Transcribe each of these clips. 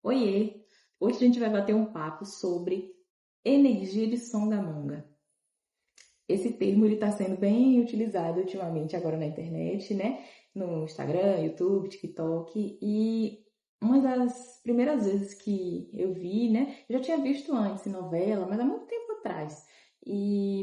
Oiê! Hoje a gente vai bater um papo sobre energia de Songamonga. Esse termo ele está sendo bem utilizado ultimamente agora na internet, né? No Instagram, YouTube, TikTok. E uma das primeiras vezes que eu vi, né? Eu já tinha visto antes em novela, mas há muito tempo atrás.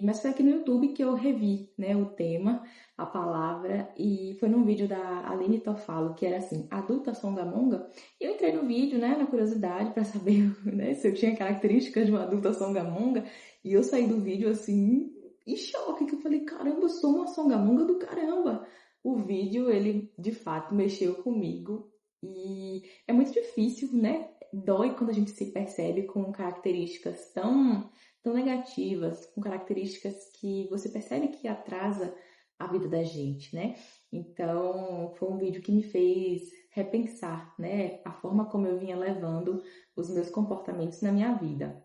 Mas foi aqui no YouTube que eu revi, né, o tema, a palavra, e foi num vídeo da Aline Tofalo, que era assim, adulta songamonga. E eu entrei no vídeo, né, na curiosidade, para saber, né, se eu tinha características de uma adulta songamonga, e eu saí do vídeo assim, em choque, que eu falei, caramba, eu sou uma songamonga do caramba. O vídeo, ele de fato mexeu comigo e é muito difícil, né? Dói quando a gente se percebe com características tão negativas, com características que você percebe que atrasa a vida da gente, né? Então, foi um vídeo que me fez repensar, né, a forma como eu vinha levando os meus comportamentos na minha vida.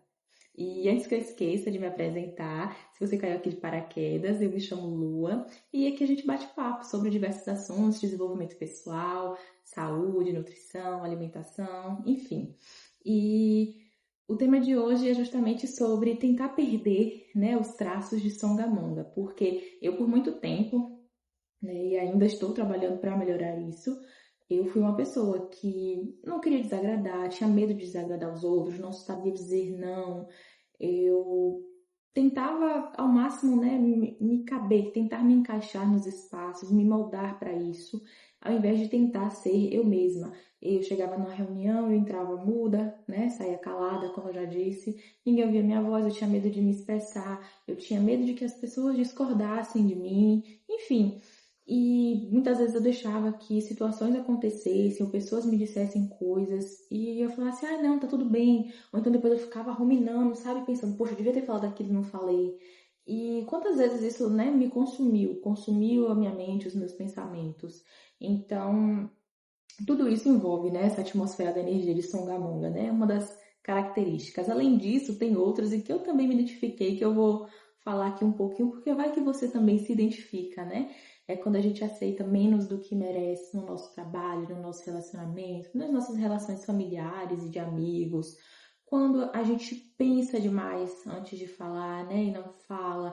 E antes que eu esqueça de me apresentar, se você caiu aqui de paraquedas, eu me chamo Lua e aqui a gente bate papo sobre diversos assuntos, desenvolvimento pessoal, saúde, nutrição, alimentação, enfim. E o tema de hoje é justamente sobre tentar perder, né, os traços de Songamonga, porque eu por muito tempo, né, e ainda estou trabalhando para melhorar isso, eu fui uma pessoa que não queria desagradar, tinha medo de desagradar os outros, não sabia dizer não, eu tentava ao máximo, né, me caber, tentar me encaixar nos espaços, me moldar para isso, ao invés de tentar ser eu mesma. Eu chegava numa reunião, eu entrava muda, né, saía calada, como eu já disse, ninguém ouvia minha voz, eu tinha medo de me expressar, eu tinha medo de que as pessoas discordassem de mim, enfim. E muitas vezes eu deixava que situações acontecessem, ou pessoas me dissessem coisas, e eu falava assim, ah, não, tá tudo bem. Ou então depois eu ficava ruminando, sabe, pensando, poxa, eu devia ter falado aquilo e não falei. E quantas vezes isso, né, me consumiu a minha mente, os meus pensamentos. Então, tudo isso envolve, né, essa atmosfera da energia de Songamonga, né, uma das características. Além disso, tem outras em que eu também me identifiquei, que eu vou falar aqui um pouquinho, porque vai que você também se identifica, né? É quando a gente aceita menos do que merece no nosso trabalho, no nosso relacionamento, nas nossas relações familiares e de amigos. Quando a gente pensa demais antes de falar, né, e não fala,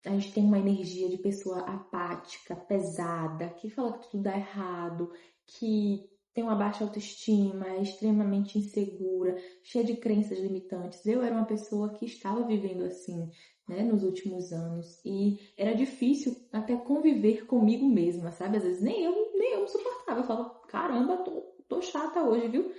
a gente tem uma energia de pessoa apática, pesada, que fala que tudo dá errado, que tem uma baixa autoestima, é extremamente insegura, cheia de crenças limitantes. Eu era uma pessoa que estava vivendo assim, né, nos últimos anos, e era difícil até conviver comigo mesma, sabe? Às vezes nem eu me suportava. Eu falava, caramba, tô chata hoje, viu?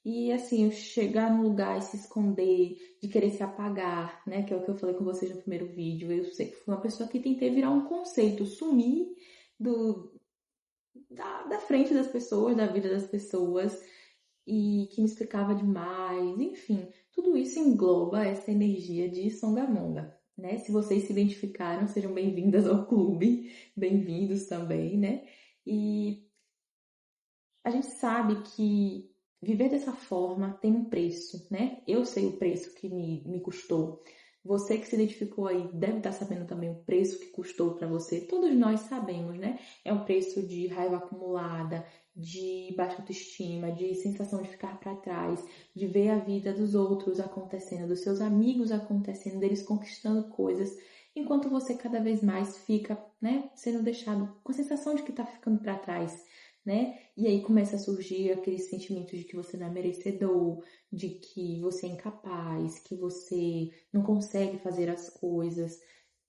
E assim, chegar num lugar e se esconder, de querer se apagar, né? Que é o que eu falei com vocês no primeiro vídeo. Eu sei que fui uma pessoa que tentei virar um conceito, sumir do, da frente das pessoas, da vida das pessoas, e que me explicava demais. Enfim, tudo isso engloba essa energia de Songamonga, né? Se vocês se identificaram, sejam bem-vindas ao clube, bem-vindos também, né? E a gente sabe que viver dessa forma tem um preço, né? Eu sei o preço que me custou. Você que se identificou aí deve estar sabendo também o preço que custou para você. Todos nós sabemos, né? É um preço de raiva acumulada, de baixa autoestima, de sensação de ficar para trás, de ver a vida dos outros acontecendo, dos seus amigos acontecendo, deles conquistando coisas, enquanto você cada vez mais fica, né, sendo deixado com a sensação de que está ficando para trás, né? E aí começa a surgir aquele sentimento de que você não é merecedor, de que você é incapaz, que você não consegue fazer as coisas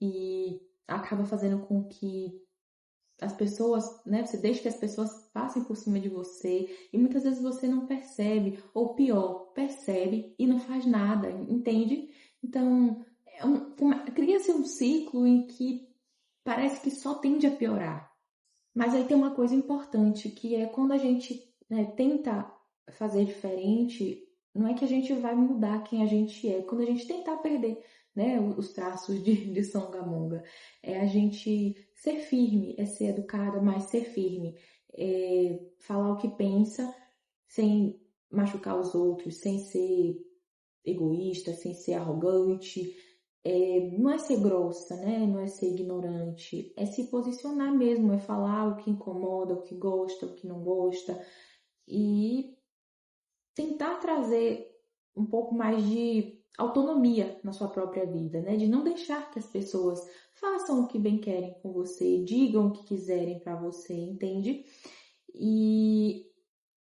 e acaba fazendo com que as pessoas, né, você deixa que as pessoas passem por cima de você e muitas vezes você não percebe, ou pior, percebe e não faz nada, entende? Então, cria-se um ciclo em que parece que só tende a piorar. Mas aí tem uma coisa importante, que é quando a gente, né, tenta fazer diferente, não é que a gente vai mudar quem a gente é, quando a gente tentar perder, né, os traços de Songamonga, é a gente ser firme, é ser educada, mas ser firme, é falar o que pensa sem machucar os outros, sem ser egoísta, sem ser arrogante, não é ser grossa, né? Não é ser ignorante, é se posicionar mesmo, é falar o que incomoda, o que gosta, o que não gosta. E tentar trazer um pouco mais de autonomia na sua própria vida, né? De não deixar que as pessoas façam o que bem querem com você, digam o que quiserem para você, entende? E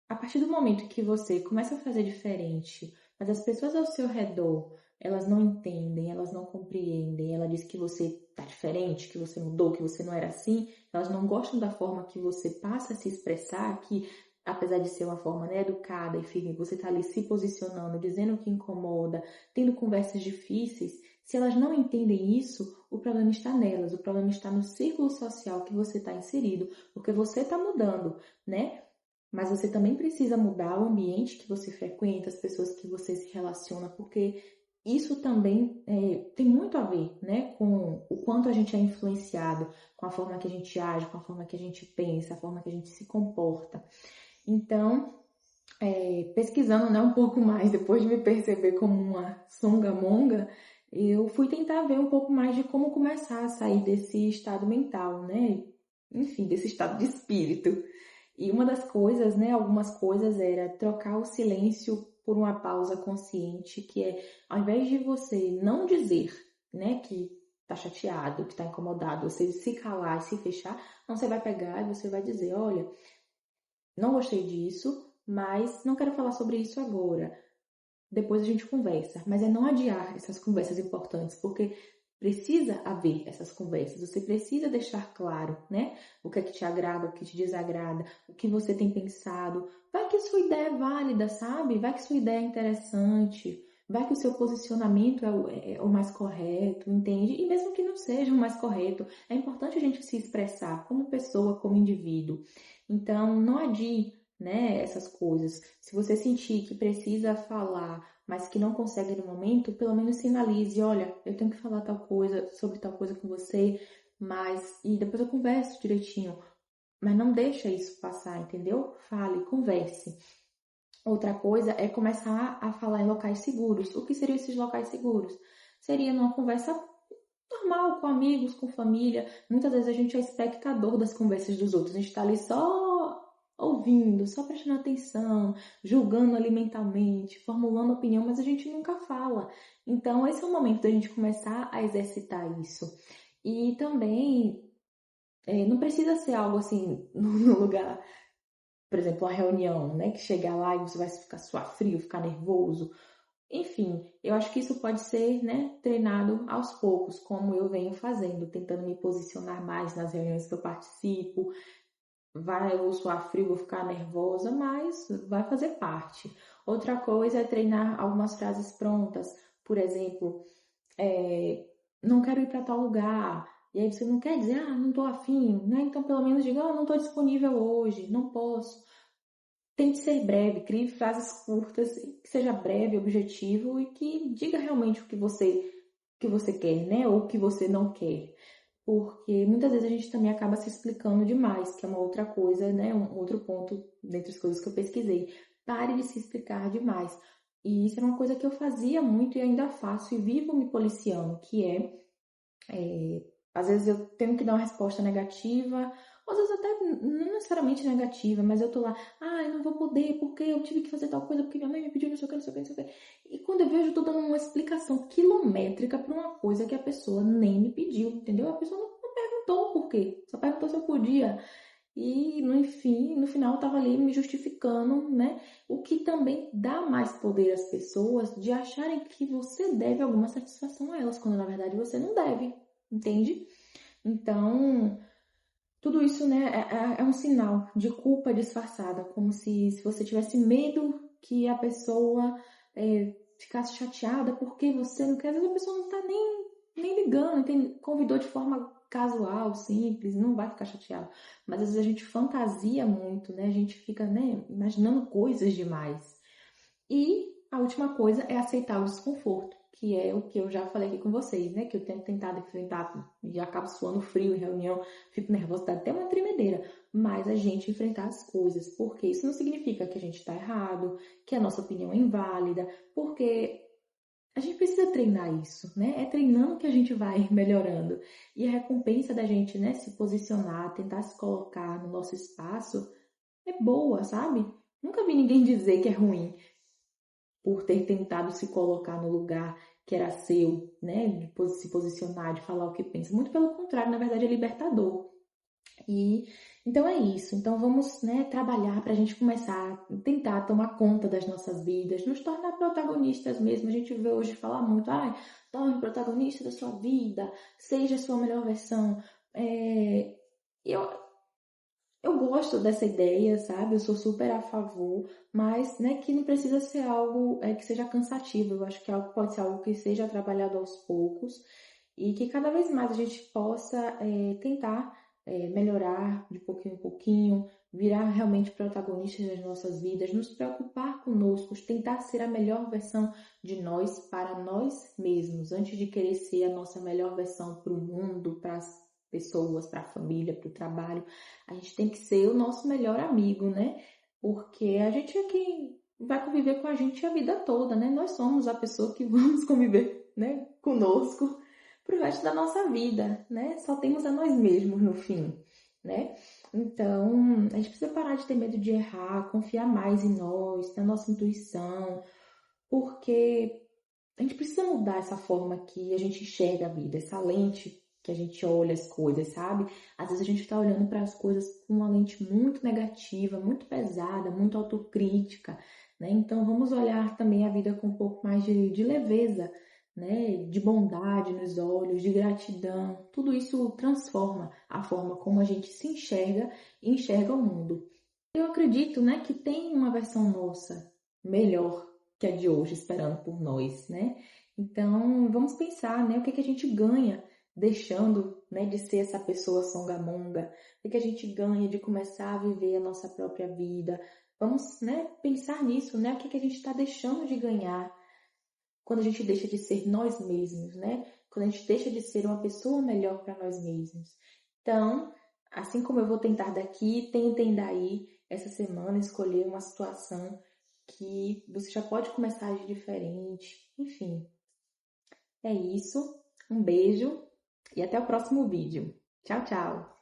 a partir do momento que você começa a fazer diferente, mas as pessoas ao seu redor, elas não entendem, elas não compreendem, ela diz que você tá diferente, que você mudou, que você não era assim, elas não gostam da forma que você passa a se expressar, que apesar de ser uma forma, né, educada e firme, você tá ali se posicionando, dizendo o que incomoda, tendo conversas difíceis, se elas não entendem isso, o problema está nelas, o problema está no círculo social que você está inserido, porque você está mudando, né? Mas você também precisa mudar o ambiente que você frequenta, as pessoas que você se relaciona, porque isso também tem muito a ver, né, com o quanto a gente é influenciado, com a forma que a gente age, com a forma que a gente pensa, a forma que a gente se comporta. Então, pesquisando, né, um pouco mais, depois de me perceber como uma songamonga, eu fui tentar ver um pouco mais de como começar a sair desse estado mental, né? Enfim, desse estado de espírito. E uma das coisas, né, algumas coisas era trocar o silêncio por uma pausa consciente, que é, ao invés de você não dizer, né, que tá chateado, que tá incomodado, você se calar e se fechar, não, você vai pegar e você vai dizer, olha, não gostei disso, mas não quero falar sobre isso agora. Depois a gente conversa, mas é não adiar essas conversas importantes, porque precisa haver essas conversas, você precisa deixar claro, né? O que é que te agrada, o que te desagrada, o que você tem pensado. Vai que sua ideia é válida, sabe? Vai que sua ideia é interessante, vai que o seu posicionamento é o mais correto, entende? E mesmo que não seja o mais correto, é importante a gente se expressar como pessoa, como indivíduo. Então, não adie, né, essas coisas. Se você sentir que precisa falar, mas que não consegue no momento, pelo menos sinalize, olha, eu tenho que falar tal coisa, sobre tal coisa com você, mas e depois eu converso direitinho. Mas não deixa isso passar, entendeu? Fale, converse. Outra coisa é começar a falar em locais seguros. O que seriam esses locais seguros? Seria numa conversa normal, com amigos, com família. Muitas vezes a gente é espectador das conversas dos outros. A gente está ali só ouvindo, só prestando atenção, julgando ali mentalmente, formulando opinião, mas a gente nunca fala. Então, esse é o momento da gente começar a exercitar isso. E também, não precisa ser algo assim, no lugar, por exemplo, uma reunião, né? Que chegar lá e você vai ficar suar frio, ficar nervoso. Enfim, eu acho que isso pode ser, né, treinado aos poucos, como eu venho fazendo, tentando me posicionar mais nas reuniões que eu participo. Vai, eu vou suar frio, vou ficar nervosa, mas vai fazer parte. Outra coisa é treinar algumas frases prontas. Por exemplo, não quero ir para tal lugar. E aí você não quer dizer, não tô afim, né? Então pelo menos diga, não tô disponível hoje, não posso. Tente ser breve, crie frases curtas, que seja breve, objetivo e que diga realmente o que você quer, né? Ou o que você não quer. Porque muitas vezes a gente também acaba se explicando demais, que é uma outra coisa, né? Um outro ponto dentre as coisas que eu pesquisei. Pare de se explicar demais. E isso era uma coisa que eu fazia muito e ainda faço e vivo me policiando, que às vezes eu tenho que dar uma resposta negativa, ou às vezes até não necessariamente negativa, mas eu tô lá, eu não vou poder porque eu tive que fazer tal coisa, porque minha mãe me pediu não sei o que, não sei o que, não sei o que. E quando eu vejo, eu tô dando uma explicação quilométrica pra uma coisa que a pessoa nem me pediu, entendeu? A pessoa não perguntou por quê, só perguntou se eu podia. E, no final, eu tava ali me justificando, né? O que também dá mais poder às pessoas de acharem que você deve alguma satisfação a elas, quando na verdade você não deve, entende? Então, tudo isso, né, é um sinal de culpa disfarçada, como se você tivesse medo que a pessoa ficasse chateada porque você não quer. Às vezes a pessoa não tá nem ligando, convidou de forma casual, simples, não vai ficar chateada. Mas às vezes a gente fantasia muito, né? A gente fica, né, imaginando coisas demais. E a última coisa é aceitar o desconforto, que é o que eu já falei aqui com vocês, né? Que eu tenho tentado enfrentar e acabo suando frio em reunião, fico nervosa, dá até uma tremedeira. Mas a gente enfrentar as coisas, porque isso não significa que a gente está errado, que a nossa opinião é inválida, porque a gente precisa treinar isso, né? É treinando que a gente vai melhorando. E a recompensa da gente, né, se posicionar, tentar se colocar no nosso espaço é boa, sabe? Nunca vi ninguém dizer que é ruim. por ter tentado se colocar no lugar que era seu, né? De se posicionar, de falar o que pensa. Muito pelo contrário, na verdade é libertador. E então é isso. Então vamos, né, trabalhar para a gente começar a tentar tomar conta das nossas vidas, nos tornar protagonistas mesmo. A gente vê hoje falar muito, torne protagonista da sua vida, seja a sua melhor versão. Eu, eu gosto dessa ideia, sabe? Eu sou super a favor, mas, né, que não precisa ser algo que seja cansativo. Eu acho que pode ser algo que seja trabalhado aos poucos e que cada vez mais a gente possa tentar melhorar de pouquinho em pouquinho, virar realmente protagonistas das nossas vidas, nos preocupar conosco, tentar ser a melhor versão de nós para nós mesmos, antes de querer ser a nossa melhor versão para o mundo, para as pessoas, para a família, para o trabalho. A gente tem que ser o nosso melhor amigo, né? Porque a gente é quem vai conviver com a gente a vida toda, né? Nós somos a pessoa que vamos conviver, né, conosco pro resto da nossa vida, né? Só temos a nós mesmos no fim, né? Então, a gente precisa parar de ter medo de errar, confiar mais em nós, na nossa intuição, porque a gente precisa mudar essa forma que a gente enxerga a vida, essa lente que a gente olha as coisas, sabe? Às vezes a gente está olhando para as coisas com uma lente muito negativa, muito pesada, muito autocrítica, né? Então vamos olhar também a vida com um pouco mais de leveza, né? De bondade nos olhos, de gratidão. Tudo isso transforma a forma como a gente se enxerga e enxerga o mundo. Eu acredito, né, que tem uma versão nossa melhor que a de hoje esperando por nós, né? Então, vamos pensar, né, o que que a gente ganha deixando, né, de ser essa pessoa songamonga, o que a gente ganha de começar a viver a nossa própria vida. Vamos, né, pensar nisso, né, o que que a gente está deixando de ganhar quando a gente deixa de ser nós mesmos, né? Quando a gente deixa de ser uma pessoa melhor para nós mesmos. Então, assim como eu vou tentar daqui, tentem daí essa semana escolher uma situação que você já pode começar a agir diferente. Enfim, é isso. Um beijo e até o próximo vídeo. Tchau, tchau!